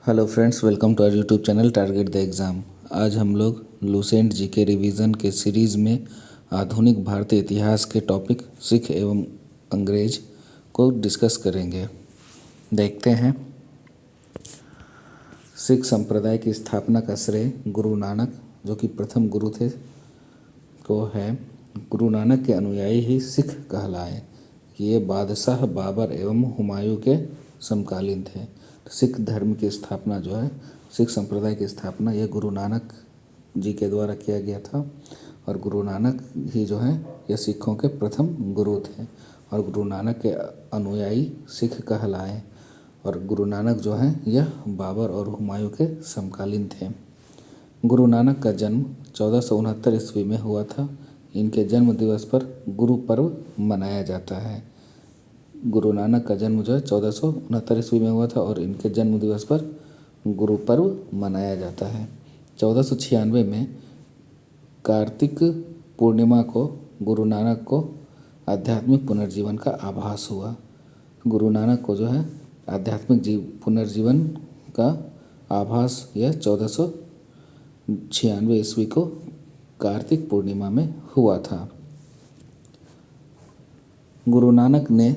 Hello friends, welcome to our YouTube channel target the exam. आज हम लोग Lucent GK revision के series में आधुनिक भारतीय इतिहास के टॉपिक सिख एवं अंग्रेज को डिस्कस करेंगे। देखते हैं। सिख संप्रदाय की स्थापना का श्रेय गुरु नानक, जो कि प्रथम गुरु थे, को है। गुरु नानक के अनुयायी ही सिख कहलाए। ये बादशाह बाबर एवं हुमायूं के समकालीन थे। तो सिख धर्म की स्थापना जो है, सिख संप्रदाय की स्थापना यह गुरु नानक जी के द्वारा किया गया था। और गुरु नानक ही जो है यह सिखों के प्रथम गुरु थे और गुरु नानक के अनुयायी सिख कहलाए। और गुरु नानक जो हैं यह बाबर और हुमायूं के समकालीन थे। गुरु नानक का जन्म 1469 ईस्वी में हुआ था। इनके जन्म दिवस पर गुरु पर्व मनाया जाता है। गुरु नानक का जन्म जो है 1469 ईस्वी में हुआ था और इनके जन्म दिवस पर गुरु पर्व मनाया जाता है। 1496 में कार्तिक पूर्णिमा को गुरु नानक को आध्यात्मिक पुनर्जीवन का आभास हुआ। गुरु नानक को जो है आध्यात्मिक पुनर्जीवन का आभास यह 1496 ईस्वी को कार्तिक पूर्णिमा में हुआ था। गुरु नानक ने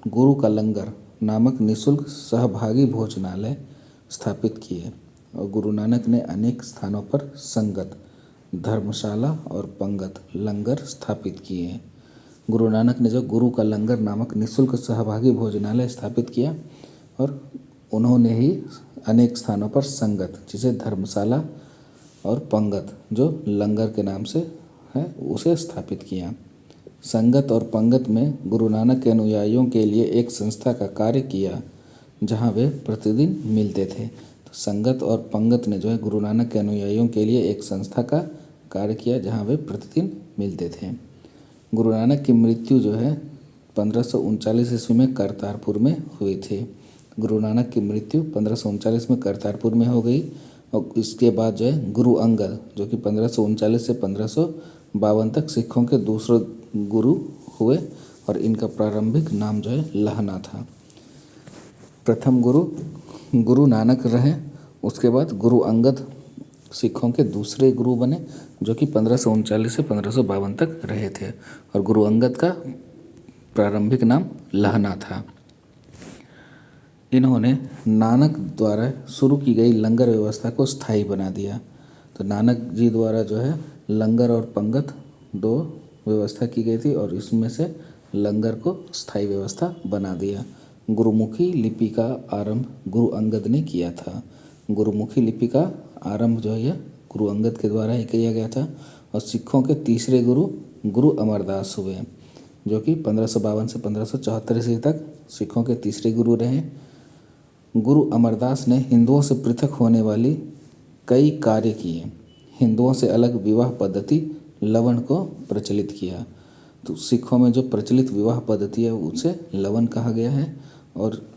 गुरु का लंगर नामक निःशुल्क सहभागी भोजनालय स्थापित किए और गुरु नानक ने अनेक स्थानों पर संगत, धर्मशाला और पंगत लंगर स्थापित किए। गुरु नानक ने जो गुरु का लंगर नामक निःशुल्क सहभागी भोजनालय स्थापित किया और उन्होंने ही अनेक स्थानों पर संगत, जिसे धर्मशाला और पंगत जो लंगर के नाम से है, उसे स्थापित किया। संगत और पंगत में गुरु नानक के अनुयायियों के लिए एक संस्था का कार्य किया जहां वे प्रतिदिन मिलते थे। तो संगत और पंगत ने जो है गुरु नानक के अनुयायियों के लिए एक संस्था का कार्य किया जहां वे प्रतिदिन मिलते थे। गुरु नानक की मृत्यु जो है 1539 ईस्वी में करतारपुर में हुई थी। गुरु नानक की मृत्यु 1539 में करतारपुर में हो गई और इसके बाद जो है गुरु अंगद, जो कि 1539 से 1552 तक सिखों के दूसरे गुरु हुए और इनका प्रारंभिक नाम जो है लहना था। प्रथम गुरु गुरु नानक रहे, उसके बाद गुरु अंगद सिखों के दूसरे गुरु बने, जो कि 1539 से 1552 तक रहे थे और गुरु अंगद का प्रारंभिक नाम लहना था। इन्होंने नानक द्वारा शुरू की गई लंगर व्यवस्था को स्थायी बना दिया। तो नानक जी द्वारा जो है लंगर और पंगत दो व्यवस्था की गई थी और इसमें से लंगर को स्थायी व्यवस्था बना दिया। गुरुमुखी लिपि का आरंभ गुरु अंगद ने किया था। गुरुमुखी लिपि का आरंभ जो है गुरु अंगद के द्वारा ही किया गया था और सिखों के तीसरे गुरु गुरु अमरदास हुए, जो कि 1552 से 1574 ईस्वी तक सिखों के तीसरे गुरु रहे। गुरु अमरदास ने हिंदुओं से पृथक होने वाली कई कार्य किए। हिंदुओं से अलग विवाह पद्धति लवन को प्रचलित किया। तो सिखों में जो प्रचलित विवाह पद्धति है उसे लवन कहा गया है और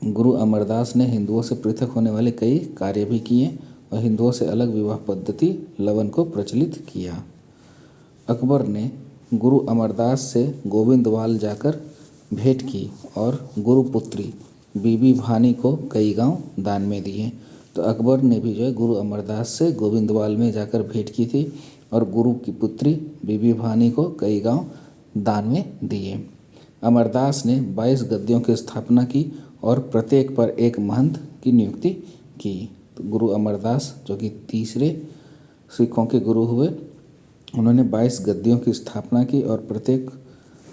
गुरु अमरदास ने हिंदुओं से पृथक होने वाले कई कार्य भी किए और हिंदुओं से अलग विवाह पद्धति लवन को प्रचलित किया। अकबर ने गुरु अमरदास से गोविंदवाल जाकर भेंट की और गुरुपुत्री बीबी भानी को कई गांव दान में दिए। तो अकबर ने भी जो है गुरु अमरदास से गोविंदवाल में जाकर भेंट की थी और गुरु की पुत्री बीबी भानी को कई गांव दान में दिए। अमरदास ने 22 गद्दियों की स्थापना की और प्रत्येक पर एक महंत की नियुक्ति की। तो गुरु अमरदास, जो कि तीसरे सिखों के गुरु हुए, उन्होंने 22 गद्दियों की स्थापना की और प्रत्येक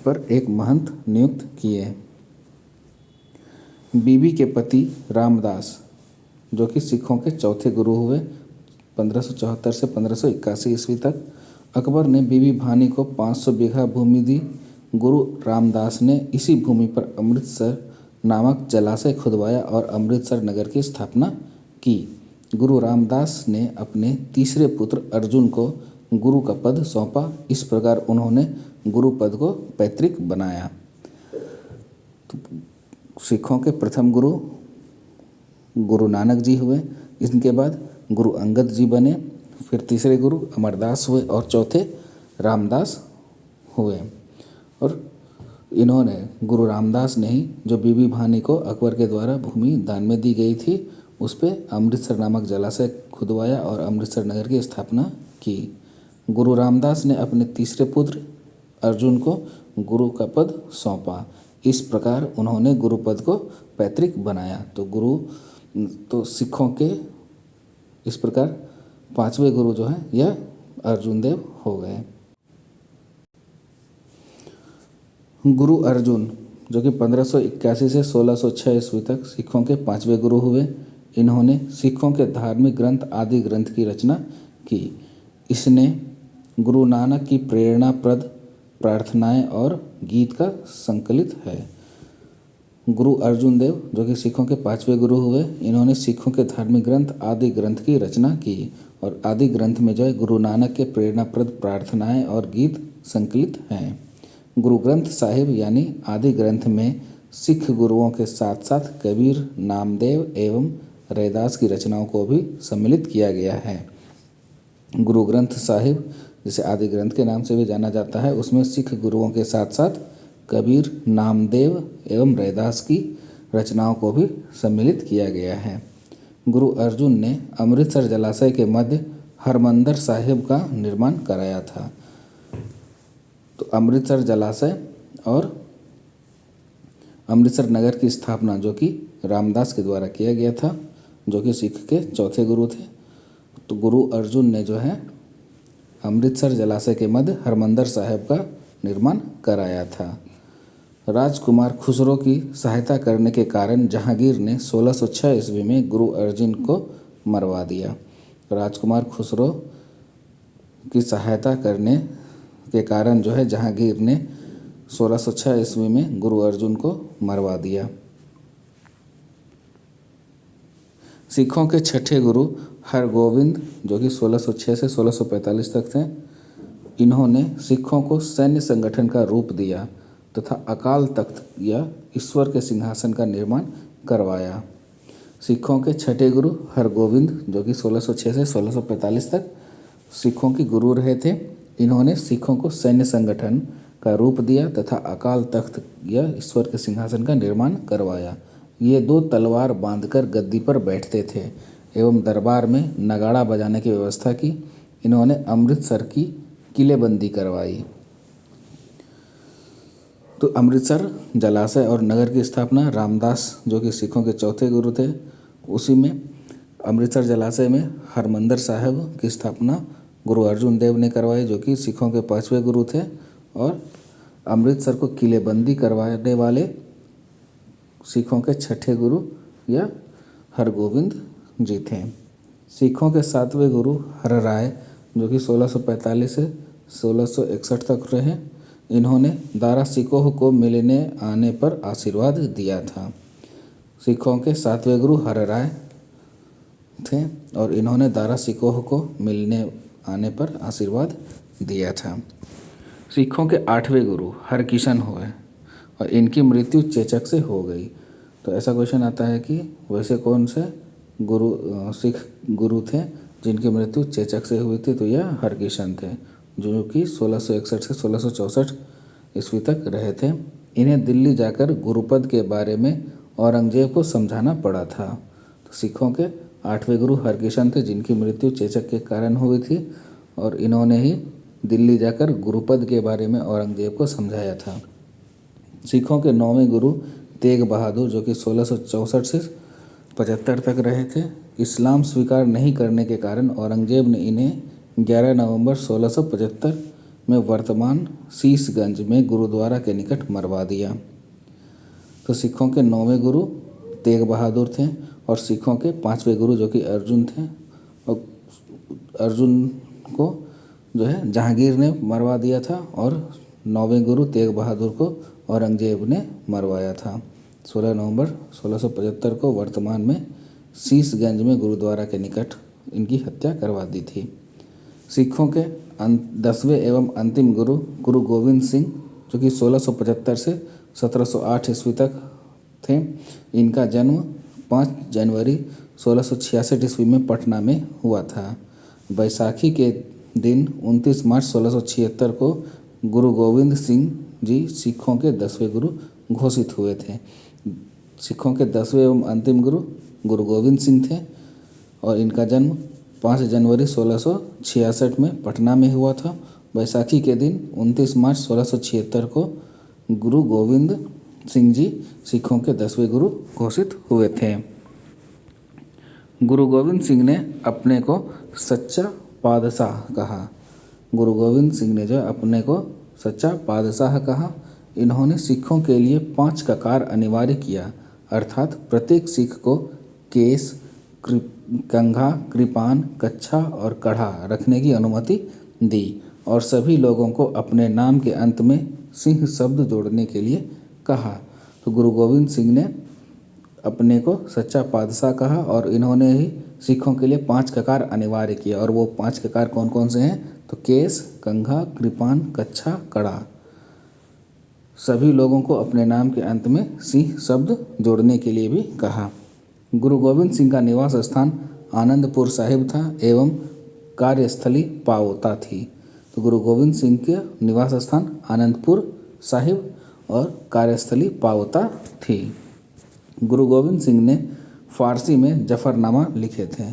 पर एक महंत नियुक्त किए। बीबी के पति रामदास, जो कि सिखों के चौथे गुरु हुए 1574 से 1581 ईस्वी तक, अकबर ने बीबी भानी को 500 बीघा भूमि दी। गुरु रामदास ने इसी भूमि पर अमृतसर नामक जलाशय खुदवाया और अमृतसर नगर की स्थापना की। गुरु रामदास ने अपने तीसरे पुत्र अर्जुन को गुरु का पद सौंपा। इस प्रकार उन्होंने गुरु पद को पैतृक बनाया। तो सिखों के प्रथम गुरु गुरु नानक जी हुए, इनके बाद गुरु अंगद जी बने, फिर तीसरे गुरु अमरदास हुए और चौथे रामदास हुए। और गुरु अंगद जी जो है गुरु अंगद जी बने, फिर तीसरे गुरु अमरदास हुए और चौथे रामदास हुए। गुरु अंगद जी 1539 से 1552 तक रहे और गुरु अंगद जी 1552 से 1554 तक रहे। गुरु अंगद जी 1554 से 1556 तक सिखों के 11वें गुरु हुए। इनके बाद गुरु अंगद जी बने, फिर तीसरे गुरु अमरदास हुए और चौथे रामदास हुए। और इन्होंने गुरु रामदास ने ही जो बीबी भानी को अकबर के द्वारा भूमि दान में दी गई थी उस पर अमृतसर नामक जलाशय खुदवाया और अमृतसर नगर की स्थापना की। गुरु रामदास ने अपने तीसरे पुत्र अर्जुन को गुरु का पद सौंपा। इस प्रकार उन्होंने गुरु पद को पैतृक बनाया। तो सिखों के इस प्रकार पांचवें गुरु जो है यह अर्जुन देव हो गए। गुरु अर्जुन जो कि 1581 से 1606 ईस्वी तक सिखों के पांचवें गुरु हुए। इन्होंने सिखों के धार्मिक ग्रंथ आदि ग्रंथ की रचना की। इसने गुरु नानक की प्रेरणाप्रद प्रार्थनाएं और गीत का संकलित है। गुरु अर्जुन देव जो कि सिखों के पांचवें गुरु हुए, इन्होंने सिखों के धार्मिक ग्रंथ आदि ग्रंथ की रचना की और आदि ग्रंथ में जो है गुरु नानक के प्रेरणाप्रद प्रार्थनाएं और गीत संकलित हैं। गुरु ग्रंथ साहिब यानी आदि ग्रंथ में सिख गुरुओं के साथ साथ कबीर, नामदेव एवं रैदास की रचनाओं को भी सम्मिलित किया गया है। गुरु ग्रंथ साहिब जिसे आदि ग्रंथ के नाम से भी जाना जाता है, उसमें सिख गुरुओं के साथ साथ कबीर, नामदेव एवं रैदास की रचनाओं को भी सम्मिलित किया गया है। गुरु अर्जुन ने अमृतसर जलाशय के मध्य हरमंदर साहिब का निर्माण कराया था। तो अमृतसर जलाशय और अमृतसर नगर की स्थापना जो कि रामदास के द्वारा किया गया था, जो कि सिख के चौथे गुरु थे। तो गुरु अर्जुन ने जो है अमृतसर जलाशय के मध्य हरमंदर साहिब का निर्माण कराया था। राजकुमार खुसरो की सहायता करने के कारण जहांगीर ने 1606 ईस्वी में गुरु अर्जुन को मरवा दिया। राजकुमार खुसरो की सहायता करने के कारण जो है जहांगीर ने 1606 ईस्वी में गुरु अर्जुन को मरवा दिया। सिखों के छठे गुरु हरगोविंद जो कि 1606 से 1645 तक थे, इन्होंने सिखों को सैन्य संगठन का रूप दिया तथा अकाल तख्त या ईश्वर के सिंहासन का निर्माण करवाया। सिखों के छठे गुरु हरगोविंद जो कि 1606 से 1645 तक सिखों के गुरु रहे थे, इन्होंने सिखों को सैन्य संगठन का रूप दिया तथा अकाल तख्त या ईश्वर के सिंहासन का निर्माण करवाया। ये दो तलवार बांधकर गद्दी पर बैठते थे एवं दरबार में नगाड़ा बजाने की व्यवस्था की। इन्होंने अमृतसर की किलेबंदी करवाई। तो अमृतसर जलाशय और नगर की स्थापना रामदास जो कि सिखों के चौथे गुरु थे, उसी में अमृतसर जलाशय में हरमंदर साहिब की स्थापना गुरु अर्जुन देव ने करवाई जो कि सिखों के पांचवें गुरु थे। और अमृतसर को किलेबंदी करवाने वाले सिखों के छठे गुरु या हरगोविंद जी थे। सिखों के सातवें गुरु हरराय जो कि 1645 से 1661 तक रहे, इन्होंने दारा सिकोह को मिलने आने पर आशीर्वाद दिया था। सिखों के सातवें गुरु हरराय थे और इन्होंने दारा सिकोह को मिलने आने पर आशीर्वाद दिया था। सिखों के आठवें गुरु हरकिशन हुए और इनकी मृत्यु चेचक से हो गई। तो ऐसा क्वेश्चन आता है कि वैसे कौन से सिख गुरु थे जिनकी मृत्यु चेचक से हुई थी? तो यह हरकिशन थे जो कि 1661 से 1664 ईस्वी तक रहे थे। इन्हें दिल्ली जाकर गुरुपद के बारे में औरंगजेब को समझाना पड़ा था। तो सिखों के आठवें गुरु हरकिशन थे जिनकी मृत्यु चेचक के कारण हुई थी और इन्होंने ही दिल्ली जाकर गुरुपद के बारे में औरंगजेब को समझाया था। सिखों के नौवें गुरु तेग बहादुर जो कि 1664 से 75 तक रहे थे। इस्लाम स्वीकार नहीं करने के कारण औरंगजेब ने इन्हें 11 नवंबर 1675 में वर्तमान शीशगंज में गुरुद्वारा के निकट मरवा दिया। तो सिखों के नौवें गुरु तेग बहादुर थे और सिखों के पांचवें गुरु जो कि अर्जुन थे, और अर्जुन को जो है जहांगीर ने मरवा दिया था और नौवें गुरु तेग बहादुर को औरंगजेब ने मरवाया था। 16 नवंबर 1675 को वर्तमान में शीशगंज में गुरुद्वारा के निकट इनकी हत्या करवा दी थी। सिखों के 10वें एवं अंतिम गुरु गुरु गोविंद सिंह जो कि 1675 से 1708 ईस्वी तक थे। इनका जन्म 5 जनवरी 1666 ईस्वी में पटना में हुआ था। बैसाखी के दिन 29 मार्च 1676 को गुरु गोविंद सिंह जी सिखों के 10वें गुरु घोषित हुए थे। सिखों के 10वें एवं अंतिम गुरु गुरु गोविंद सिंह थे और इनका जन्म 5 जनवरी 1666 में पटना में हुआ था। बैसाखी के दिन 29 मार्च 1676 को गुरु गोविंद सिंह जी सिखों के 10वें गुरु घोषित हुए थे। गुरु गोविंद सिंह ने अपने को सच्चा पातशाह कहा। गुरु गोविंद सिंह ने जो अपने को सच्चा पातशाह कहा। इन्होंने सिखों के लिए 5 ककार अनिवार्य किया, अर्थात प्रत्येक सिख को केस, कंघा, कृपान, कच्छा और कढ़ा रखने की अनुमति दी और सभी लोगों को अपने नाम के अंत में सिंह शब्द जोड़ने के लिए कहा। तो गुरु गोविंद सिंह ने अपने को सच्चा पातशाह कहा और इन्होंने ही सिखों के लिए 5 ककार अनिवार्य किया। और वो 5 ककार कौन कौन से हैं? तो केस, कंघा, कृपान, कच्छा, कड़ा। सभी लोगों को अपने नाम के अंत में सिंह शब्द जोड़ने के लिए भी कहा। गुरु गोविंद सिंह का निवास स्थान आनंदपुर साहिब था एवं कार्यस्थली पावता थी। तो गुरु गोविंद सिंह के निवास स्थान आनंदपुर साहिब और कार्यस्थली पावता थी। गुरु गोविंद सिंह ने फारसी में जफरनामा लिखे थे।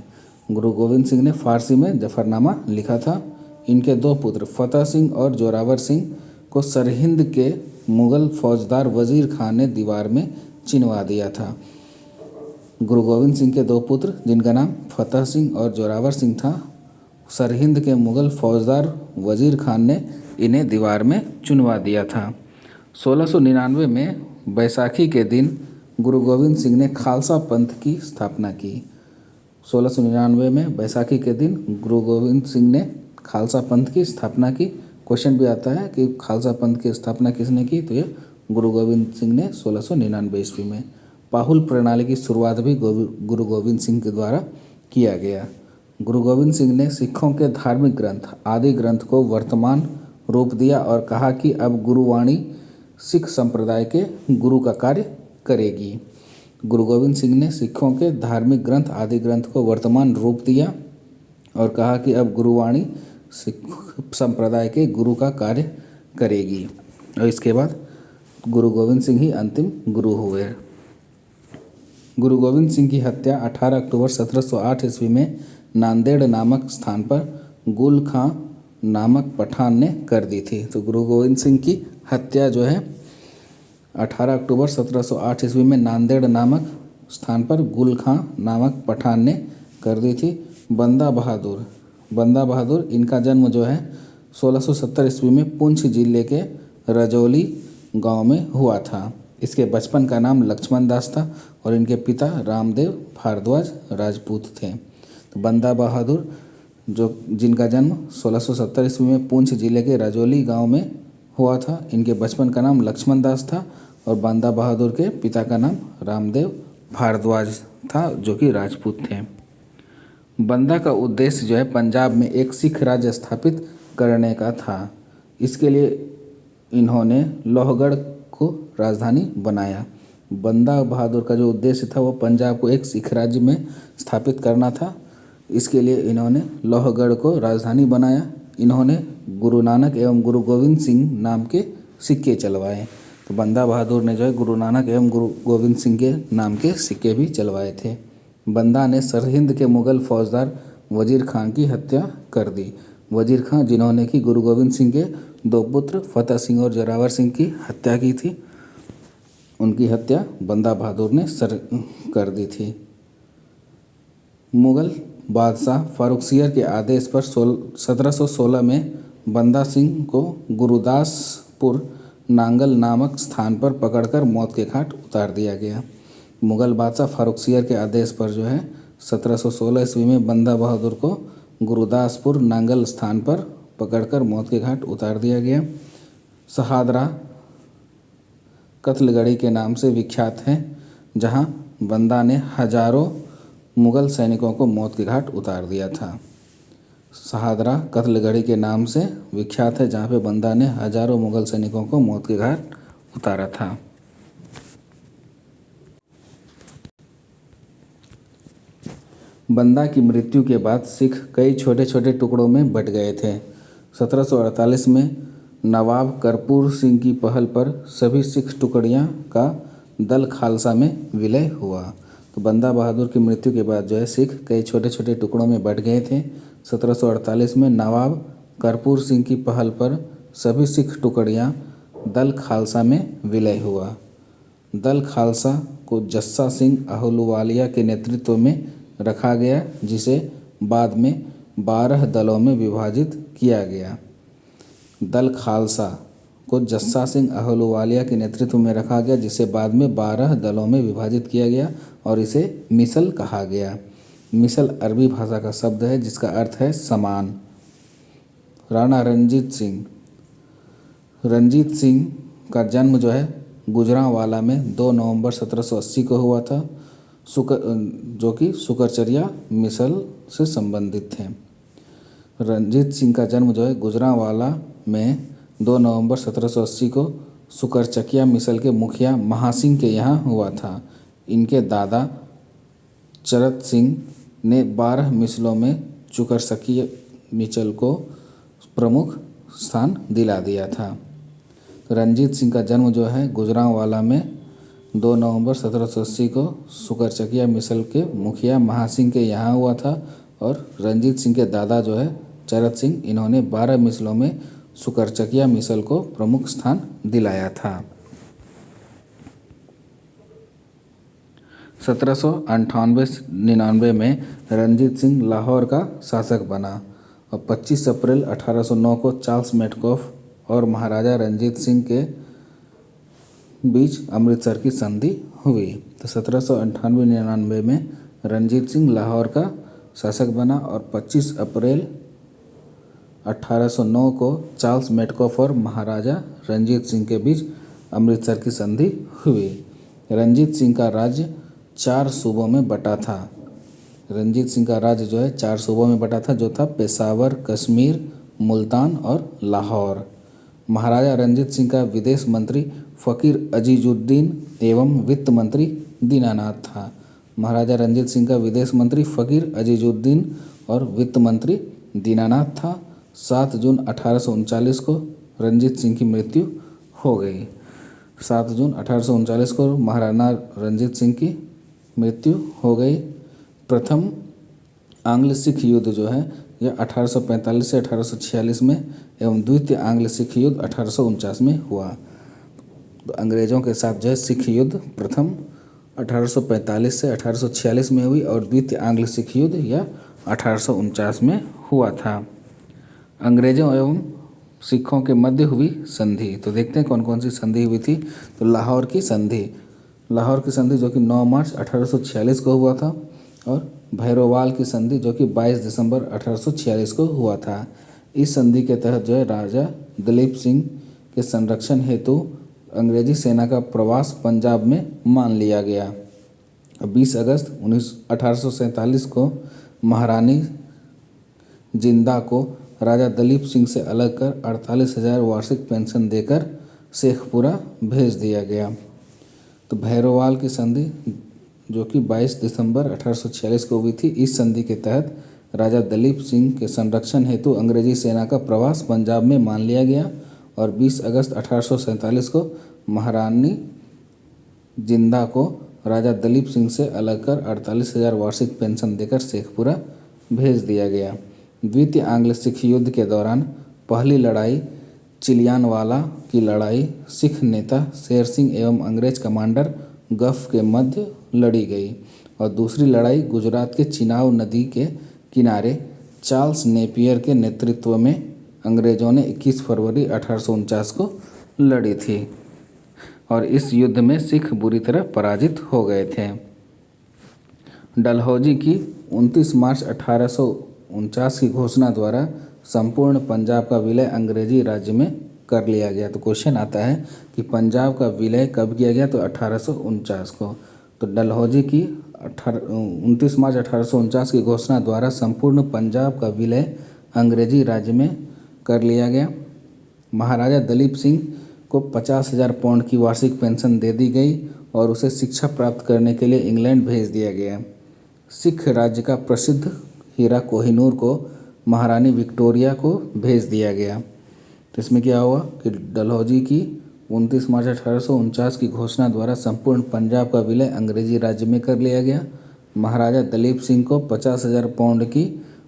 गुरु गोविंद सिंह ने फारसी में जफरनामा लिखा था। इनके 2 पुत्र फतेह सिंह और जोरावर सिंह को सरहिंद के मुगल फौजदार वजीर खान ने दीवार में चिनवा दिया था। गुरु गोविंद सिंह के 2 पुत्र जिनका नाम फतेह सिंह और जोरावर सिंह था, सरहिंद के मुगल फौजदार वजीर खान ने इन्हें दीवार में चुनवा दिया था। 1699 में बैसाखी के दिन गुरु गोविंद सिंह ने खालसा पंथ की स्थापना की। 1699 में बैसाखी के दिन गुरु गोविंद सिंह ने खालसा पंथ की स्थापना की। क्वेश्चन भी आता है कि खालसा पंथ की स्थापना किसने की? तो ये गुरु गोविंद सिंह ने 1699 ईस्वी में। पाहुल प्रणाली की शुरुआत भी गुरु गोविंद सिंह के द्वारा किया गया। गुरु गोविंद सिंह ने सिखों के धार्मिक ग्रंथ आदि ग्रंथ को वर्तमान रूप दिया और कहा कि अब गुरुवाणी सिख संप्रदाय के गुरु का कार्य करेगी। गुरु गोविंद सिंह ने सिखों के धार्मिक ग्रंथ आदि ग्रंथ को वर्तमान रूप दिया और कहा कि अब गुरुवाणी सिख संप्रदाय के गुरु का कार्य करेगी। और इसके बाद गुरु गोविंद सिंह ही अंतिम गुरु हुए। गुरु गोविंद सिंह की हत्या 18 अक्टूबर 1708 ईस्वी में नांदेड़ नामक स्थान पर गुल खां नामक पठान ने कर दी थी। तो गुरु गोविंद सिंह की हत्या जो है 18 अक्टूबर 1708 ईस्वी में नांदेड़ नामक स्थान पर गुल खां नामक पठान ने कर दी थी। बंदा बहादुर इनका जन्म जो है 1670 ईस्वी में पुंछ जिले के रजौली गांव में हुआ था। इसके बचपन का नाम लक्ष्मण दास था और इनके पिता रामदेव भारद्वाज राजपूत थे। तो बंदा बहादुर जिनका जन्म 1670 ईस्वी में पुंछ जिले के रजौली गांव में हुआ था, इनके बचपन का नाम लक्ष्मण दास था और बंदा बहादुर के पिता का नाम रामदेव भारद्वाज था जो कि राजपूत थे। बंदा का उद्देश्य जो है पंजाब में एक सिख राज्य स्थापित करने का था। इसके लिए इन्होंने लोहगढ़ को राजधानी बनाया। बंदा बहादुर का जो उद्देश्य था वो पंजाब को एक सिख राज्य में स्थापित करना था। इसके लिए इन्होंने लोहगढ़ को राजधानी बनाया। इन्होंने गुरु नानक एवं गुरु गोविंद सिंह नाम के सिक्के चलवाए। तो बंदा बहादुर ने जो है गुरु नानक एवं गुरु गोविंद सिंह के नाम के सिक्के भी चलवाए थे। बंदा ने सरहिंद के मुगल फौजदार वजीर खान की हत्या कर दी। वजीर खान जिन्होंने कि गुरु गोविंद सिंह के 2 पुत्र फतेह सिंह और जोरावर सिंह की हत्या की थी, उनकी हत्या बंदा बहादुर ने कर दी थी। मुगल बादशाह फारुखसियर के आदेश पर 1716 में बंदा सिंह को गुरुदासपुर नांगल नामक स्थान पर पकड़कर मौत के घाट उतार दिया गया। मुगल बादशाह फारुखसियर के आदेश पर जो है 1716 ईस्वी में बंदा बहादुर को गुरुदासपुर नांगल स्थान पर पकड़कर मौत के घाट उतार दिया गया। शहादरा कत्लगढ़ी के नाम से विख्यात है, जहां बंदा ने हजारों मुगल सैनिकों को मौत के घाट उतार दिया था। शहादरा कत्लगढ़ी के नाम से विख्यात है, जहाँ पे बंदा ने हजारों मुगल सैनिकों को मौत के घाट उतारा था। बंदा की मृत्यु के बाद सिख कई छोटे छोटे टुकड़ों में बट गए थे। 1748 में नवाब कर्पूर सिंह की पहल पर सभी सिख टुकड़ियां का दल खालसा में विलय हुआ। तो बंदा बहादुर की मृत्यु के बाद जो है सिख कई छोटे छोटे टुकड़ों में बट गए थे। 1748 में नवाब कर्पूर सिंह की पहल पर सभी सिख टुकड़ियां दल खालसा में विलय हुआ। दल खालसा को जस्सा सिंह आहलूवालिया के नेतृत्व में रखा गया, जिसे बाद में 12 दलों में विभाजित किया गया। दल खालसा को जस्सा सिंह आहलूवालिया के नेतृत्व में रखा गया, जिसे बाद में 12 दलों में विभाजित किया गया और इसे मिसल कहा गया। मिसल अरबी भाषा का शब्द है जिसका अर्थ है समान। राणा रंजीत सिंह का जन्म जो है गुजरांवाला में 2 नवंबर 1780 को हुआ था, जो कि सुकरचर्या मिसल से संबंधित थे। रंजीत सिंह का जन्म जो है गुजरांवाला में 2 नवंबर 1780 को सुकरचकिया मिसल के मुखिया महासिंह के यहाँ हुआ था। इनके दादा चरत सिंह ने 12 मिसलों में सुकरचकिया मिसल को प्रमुख स्थान दिला दिया था। रंजीत सिंह का जन्म जो है गुजरांवाला में 2 नवंबर 1780 को सुकरचकिया मिसल के मुखिया महासिंह के यहाँ हुआ था और रंजीत सिंह के दादा जो है चरत सिंह, इन्होंने 12 मिसलों में सुकरचकिया मिसल को प्रमुख स्थान दिलाया था। 1798-99 में रंजीत सिंह लाहौर का शासक बना और 25 अप्रैल 1809 को चार्ल्स मेटकॉफ और महाराजा रंजीत सिंह के बीच अमृतसर की संधि हुई। तो 1798-99 में रंजीत सिंह लाहौर का शासक बना और 25 अप्रैल 1809 को चार्ल्स मेटकॉफ और महाराजा रंजीत सिंह के बीच अमृतसर की संधि हुई। रंजीत सिंह का राज्य 4 सूबों में बटा था। रंजीत सिंह का राज्य जो है 4 सूबों में बटा था, जो था पेशावर, कश्मीर, मुल्तान और लाहौर। महाराजा रंजीत सिंह का विदेश मंत्री फ़कीर अजीजुद्दीन एवं वित्त मंत्री दीनानाथ था। महाराजा रंजीत सिंह का विदेश मंत्री फ़कीर अजीजुद्दीन और वित्त मंत्री दीनानाथ था। 7 जून 1839 को रंजीत सिंह की मृत्यु हो गई। 7 जून 1839 को महाराणा रंजीत सिंह की मृत्यु हो गई। प्रथम आंग्ल सिख युद्ध जो है यह 1845 से 1846 में एवं द्वितीय आंग्ल सिख युद्ध 1849 में हुआ। तो अंग्रेज़ों के साथ जो है सिख युद्ध प्रथम 1845 से 1846 में हुई और द्वितीय आंग्ल सिख युद्ध यह 1849 में हुआ था। अंग्रेज़ों एवं सिखों के मध्य हुई संधि, तो देखते हैं कौन कौन सी संधि हुई थी। तो लाहौर की संधि जो कि 9 मार्च 1846 को हुआ था और भैरोवाल की संधि जो कि 22 दिसंबर 1846 को हुआ था। इस संधि के तहत जो है राजा दलीप सिंह के संरक्षण हेतु अंग्रेजी सेना का प्रवास पंजाब में मान लिया गया। 20 अगस्त 1847 को महारानी जिंदा को राजा दलीप सिंह से अलग कर 48,000 वार्षिक पेंशन देकर शेखपुरा भेज दिया गया। तो भैरोवाल की संधि जो कि 22 दिसंबर 1846 को हुई थी, इस संधि के तहत राजा दलीप सिंह के संरक्षण हेतु अंग्रेजी सेना का प्रवास पंजाब में मान लिया गया और 20 अगस्त 1847 को महारानी जिंदा को राजा दलीप सिंह से अलग कर 48,000 वार्षिक पेंशन देकर शेखपुरा भेज दिया गया। द्वितीय आंग्ल सिख युद्ध के दौरान पहली लड़ाई चिलियानवाला की लड़ाई सिख नेता शेर सिंह एवं अंग्रेज कमांडर गफ के मध्य लड़ी गई और दूसरी लड़ाई गुजरात के चिनाब नदी के किनारे चार्ल्स नेपियर के नेतृत्व में अंग्रेज़ों ने 21 फरवरी 1849 को लड़ी थी और इस युद्ध में सिख बुरी तरह पराजित हो गए थे। डलहौजी की 29 मार्च 1849 की घोषणा द्वारा संपूर्ण पंजाब का विलय अंग्रेजी राज्य में कर लिया गया। तो क्वेश्चन आता है कि पंजाब का विलय कब किया गया, तो 1849 को। तो डलहौजी की 29 मार्च 1849 की घोषणा द्वारा संपूर्ण पंजाब का विलय अंग्रेजी राज्य में कर लिया गया। महाराजा दलीप सिंह को 50,000 पाउंड की वार्षिक पेंशन दे दी गई और उसे शिक्षा प्राप्त करने के लिए इंग्लैंड भेज दिया गया। सिख राज्य का प्रसिद्ध हीरा कोहिनूर को महारानी विक्टोरिया को भेज दिया गया। तो इसमें क्या हुआ कि डलहौजी की 29 मार्च 1849 की घोषणा द्वारा संपूर्ण पंजाब का विलय अंग्रेजी राज्य में कर लिया गया। महाराजा दलीप सिंह को 50,000 पाउंड की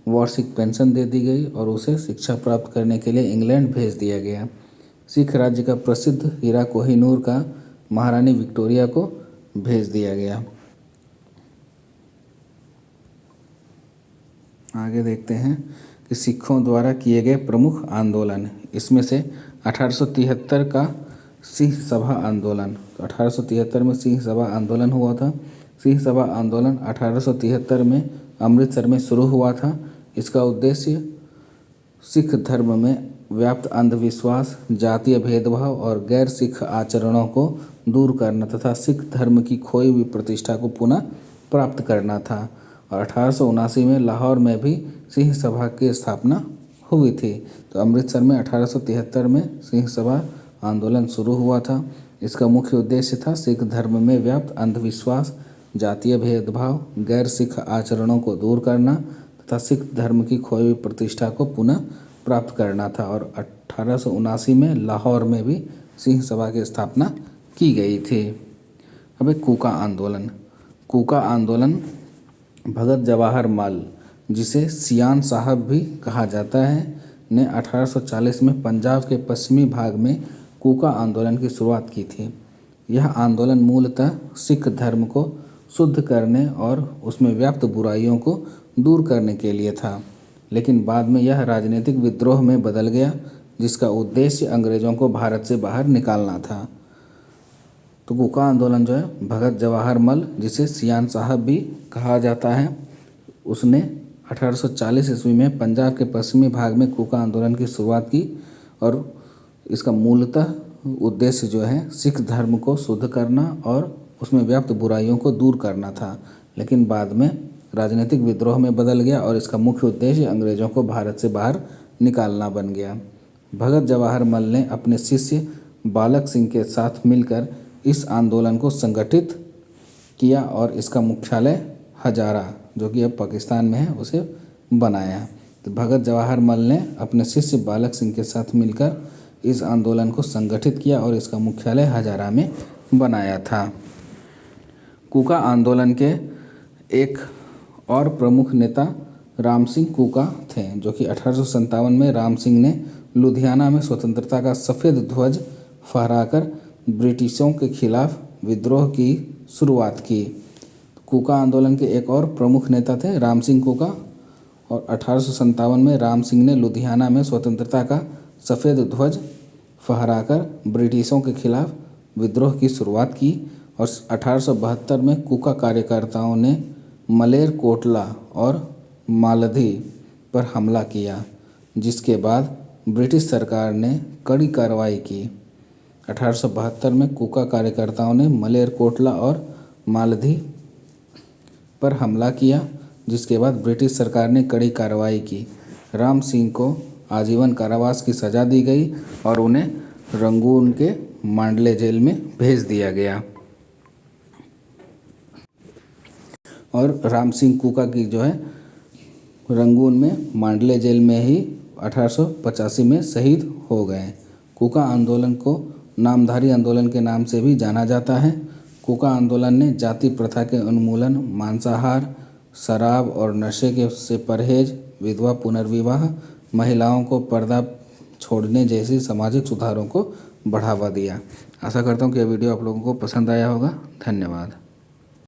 वार्षिक पेंशन दे दी गई और उसे शिक्षा प्राप्त करने के लिए इंग्लैंड भेज दिया गया। सिख राज्य का प्रसिद्ध हीरा कोहिनूर का महारानी विक्टोरिया को भेज दिया गया। आगे देखते हैं कि सिखों द्वारा किए गए प्रमुख आंदोलन। इसमें से 1873 का सिंह सभा आंदोलन, तो 1873 में सिंह सभा आंदोलन हुआ था। सिंह सभा आंदोलन 1873 में अमृतसर में शुरू हुआ था। इसका उद्देश्य सिख धर्म में व्याप्त अंधविश्वास, जातीय भेदभाव और गैर सिख आचरणों को दूर करना तथा सिख धर्म की खोई हुई प्रतिष्ठा को पुनः प्राप्त करना था। और 1879 में लाहौर में भी सिंह सभा की स्थापना हुई थी। तो अमृतसर में 1873 में सिंह सभा आंदोलन शुरू हुआ था। इसका मुख्य उद्देश्य था सिख धर्म में व्याप्त अंधविश्वास, जातीय भेदभाव, गैर सिख आचरणों को दूर करना तथा सिख धर्म की खोई हुई प्रतिष्ठा को पुनः प्राप्त करना था। और 1879 में लाहौर में भी सिंह सभा की स्थापना की गई थी। अब एक कूका आंदोलन। कूका आंदोलन भगत जवाहर मल, जिसे सियान साहब भी कहा जाता है, ने 1840 में पंजाब के पश्चिमी भाग में कूका आंदोलन की शुरुआत की थी। यह आंदोलन मूलतः सिख धर्म को शुद्ध करने और उसमें व्याप्त बुराइयों को दूर करने के लिए था, लेकिन बाद में यह राजनीतिक विद्रोह में बदल गया, जिसका उद्देश्य अंग्रेज़ों को भारत से बाहर निकालना था। तो कूका आंदोलन जो है भगत जवाहर मल, जिसे सियान साहब भी कहा जाता है, उसने 1840 ईस्वी में पंजाब के पश्चिमी भाग में कूका आंदोलन की शुरुआत की और इसका मूलतः उद्देश्य जो है सिख धर्म को शुद्ध करना और उसमें व्याप्त बुराइयों को दूर करना था, लेकिन बाद में राजनीतिक विद्रोह में बदल गया और इसका मुख्य उद्देश्य अंग्रेज़ों को भारत से बाहर निकालना बन गया। भगत जवाहर मल ने अपने शिष्य बालक सिंह के साथ मिलकर इस आंदोलन को संगठित किया और इसका मुख्यालय हजारा, जो कि अब पाकिस्तान में है, उसे बनाया। तो भगत जवाहर मल ने अपने शिष्य बालक सिंह के साथ मिलकर इस आंदोलन को संगठित किया और इसका मुख्यालय हजारा में बनाया था। कूका आंदोलन के एक और प्रमुख नेता राम सिंह कूका थे, जो कि 1857 में राम सिंह ने लुधियाना में स्वतंत्रता का सफ़ेद ध्वज फहराकर ब्रिटिशों के खिलाफ विद्रोह की शुरुआत की। कूका आंदोलन के एक और प्रमुख नेता थे राम सिंह कूका, और 1857 में राम सिंह ने लुधियाना में स्वतंत्रता का सफ़ेद ध्वज फहराकर ब्रिटिशों के खिलाफ विद्रोह की शुरुआत की। और 1872 में कूका कार्यकर्ताओं ने मलेरकोटला और मालधी पर हमला किया, जिसके बाद ब्रिटिश सरकार ने कड़ी कार्रवाई की। 1872 में कूका कार्यकर्ताओं ने मलेरकोटला और मालधी पर हमला किया, जिसके बाद ब्रिटिश सरकार ने कड़ी कार्रवाई की। राम सिंह को आजीवन कारावास की सज़ा दी गई और उन्हें रंगून के मांडले जेल में भेज दिया गया। और राम सिंह कूका की जो है रंगून में मांडले जेल में ही 1885 में शहीद हो गए। कूका आंदोलन को नामधारी आंदोलन के नाम से भी जाना जाता है। कूका आंदोलन ने जाति प्रथा के उन्मूलन, मांसाहार, शराब और नशे के से परहेज, विधवा पुनर्विवाह, महिलाओं को पर्दा छोड़ने जैसी सामाजिक सुधारों को बढ़ावा दिया। आशा करता हूँ कि यह वीडियो आप लोगों को पसंद आया होगा। धन्यवाद।